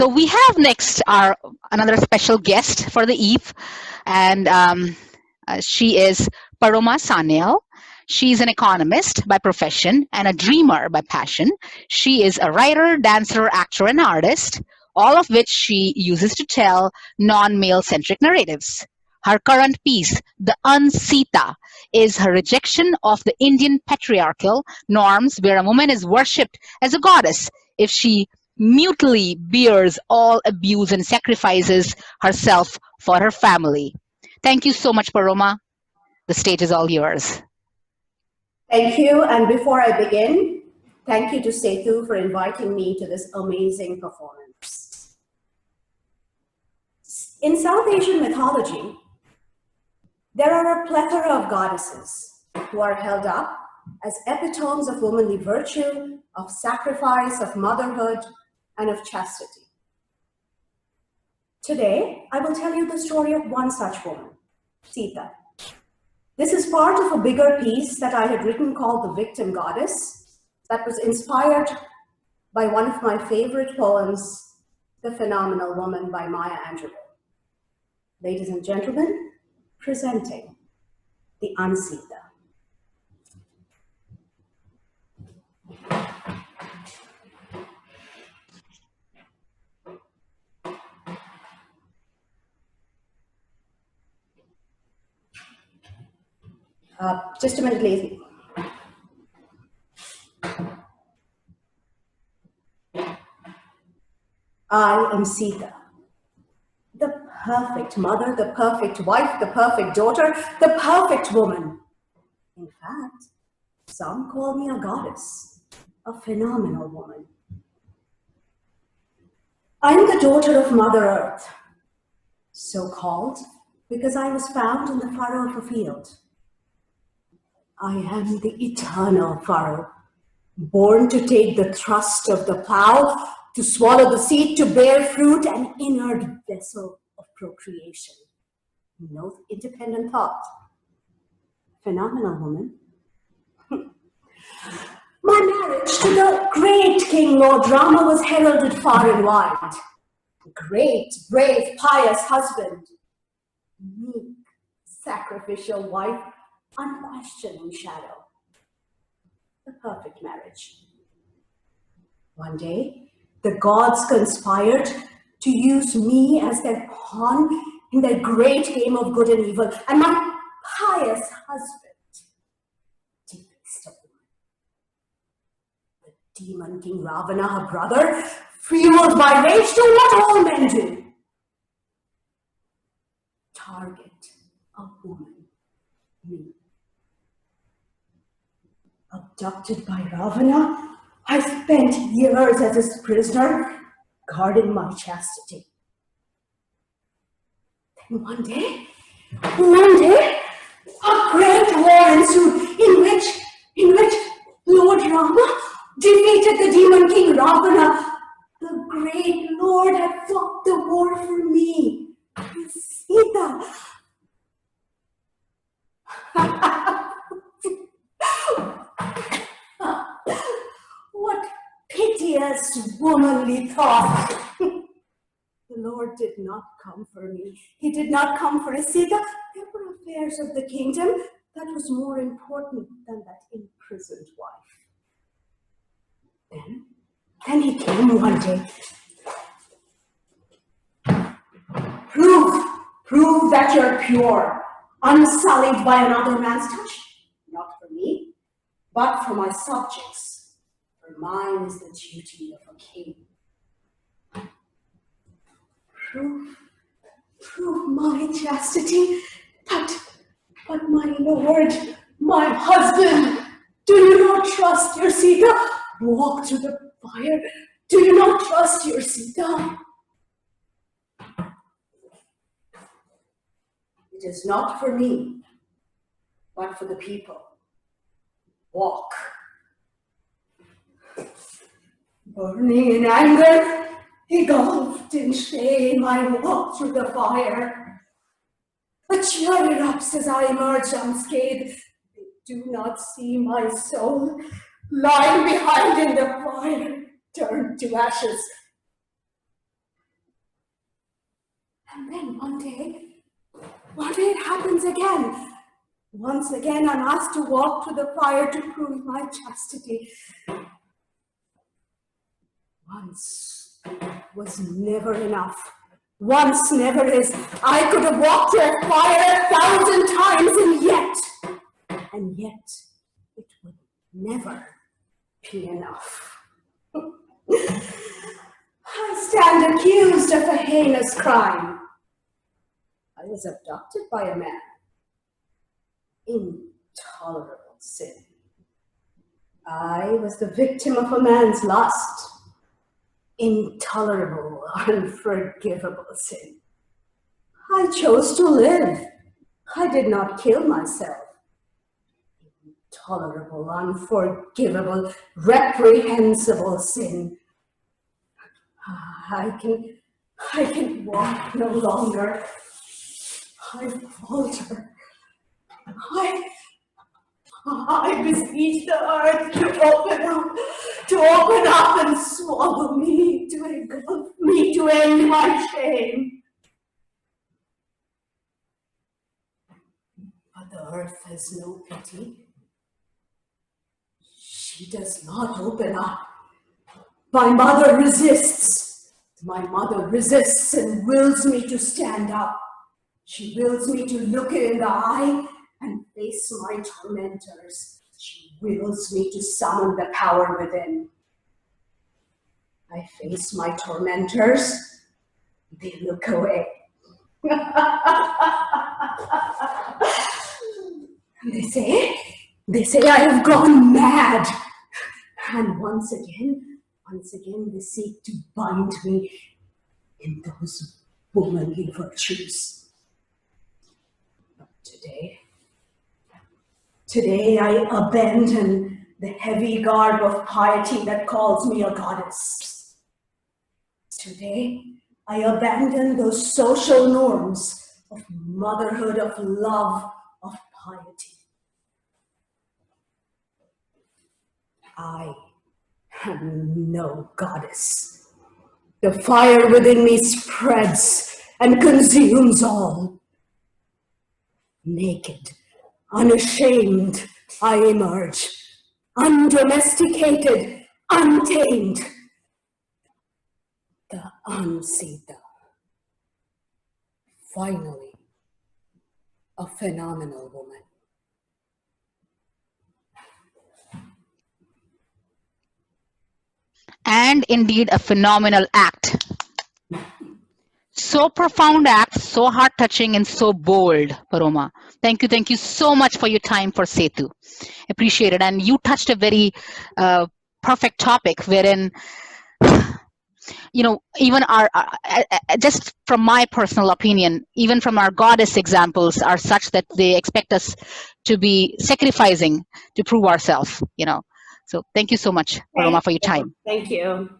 So we have next our another special guest for the eve, and she is Paroma Sanyal. She's an economist by profession and a dreamer by passion. She is a writer, dancer, actor, and artist, all of which she uses to tell non-male centric narratives. Her current piece, The Unsita, is her rejection of the Indian patriarchal norms where a woman is worshipped as a goddess if she mutely bears all abuse and sacrifices herself for her family. Thank you so much, Paroma. The stage is all yours. Thank you. And before I begin, thank you to Setu for inviting me to this amazing performance. In South Asian mythology, there are a plethora of goddesses who are held up as epitomes of womanly virtue, of sacrifice, of motherhood, and of chastity. Today, I will tell you the story of one such woman, Sita. This is part of a bigger piece that I had written called The Victim Goddess, that was inspired by one of my favorite poems, The Phenomenal Woman by Maya Angelou. Ladies and gentlemen, presenting The Unsita. Just a minute, please. I am Sita, the perfect mother, the perfect wife, the perfect daughter, the perfect woman. In fact, some call me a goddess, a phenomenal woman. I am the daughter of Mother Earth, so called because I was found in the furrow of a field. I am the eternal furrow, born to take the thrust of the plow, to swallow the seed, to bear fruit, an inert vessel of procreation. No independent thought. Phenomenal woman. My marriage to the great King Lord Rama was heralded far and wide. Great, brave, pious husband. Meek, sacrificial wife, unquestioning shadow. The perfect marriage. One day, the gods conspired to use me as their pawn in their great game of good and evil, and my pious husband debased a woman. The demon King Ravana, her brother, fueled by rage, do what all men do. Target a woman, me. Abducted by Ravana, I spent years as his prisoner, guarding my chastity. Then one day, a great war ensued in which Lord Rama defeated the demon king Ravana. The great Lord had fought the war for me, Sita. What piteous womanly thought. The Lord did not come for me. He did not come for Sita. There were affairs of the kingdom that was more important than that imprisoned wife. Then he came one day. Prove that you're pure, unsullied by another man's touch. Not for me, but for my subjects. For mine is the duty of a king. Prove my chastity, but my lord, my husband, do you not trust your Sita? Walk through the fire. Do you not trust your Sita? It is not for me, but for the people. Walk. Burning in anger, engulfed in shame, I walk through the fire. A cheer erupts as I emerge unscathed. They do not see my soul lying behind in the fire, turned to ashes. And then one day it happens again. Once again, I'm asked to walk through the fire to prove my chastity. Once was never enough. Once never is. I could have walked through fire 1,000 times, and yet, it would never be enough. I stand accused of a heinous crime. I was abducted by a man. Intolerable sin. I was the victim of a man's lust. Intolerable, unforgivable sin. I chose to live. I did not kill myself. Intolerable, unforgivable, reprehensible sin. I can walk no longer. I falter. I beseech the earth to open up and swallow me, to engulf me, to end my shame. But the earth has no pity. She does not open up. My mother resists. My mother resists and wills me to stand up. She wills me to look her in the eye and face my tormentors. She wills me to summon the power within. I face my tormentors. They look away. They say I have gone mad. And once again, they seek to bind me in those womanly virtues. But today I abandon the heavy garb of piety that calls me a goddess. Today I abandon those social norms of motherhood, of love, of piety. I am no goddess. The fire within me spreads and consumes all. Naked, unashamed, I emerge, undomesticated, untamed. The unsita. Finally, a phenomenal woman. And indeed a phenomenal act. So profound act, so heart-touching and so bold, Paroma. Thank you so much for your time for Setu. Appreciate it. And you touched a very perfect topic wherein, even just from my personal opinion, even from our goddess examples are such that they expect us to be sacrificing to prove ourselves, So thank you so much, Paroma, for your time. Thank you.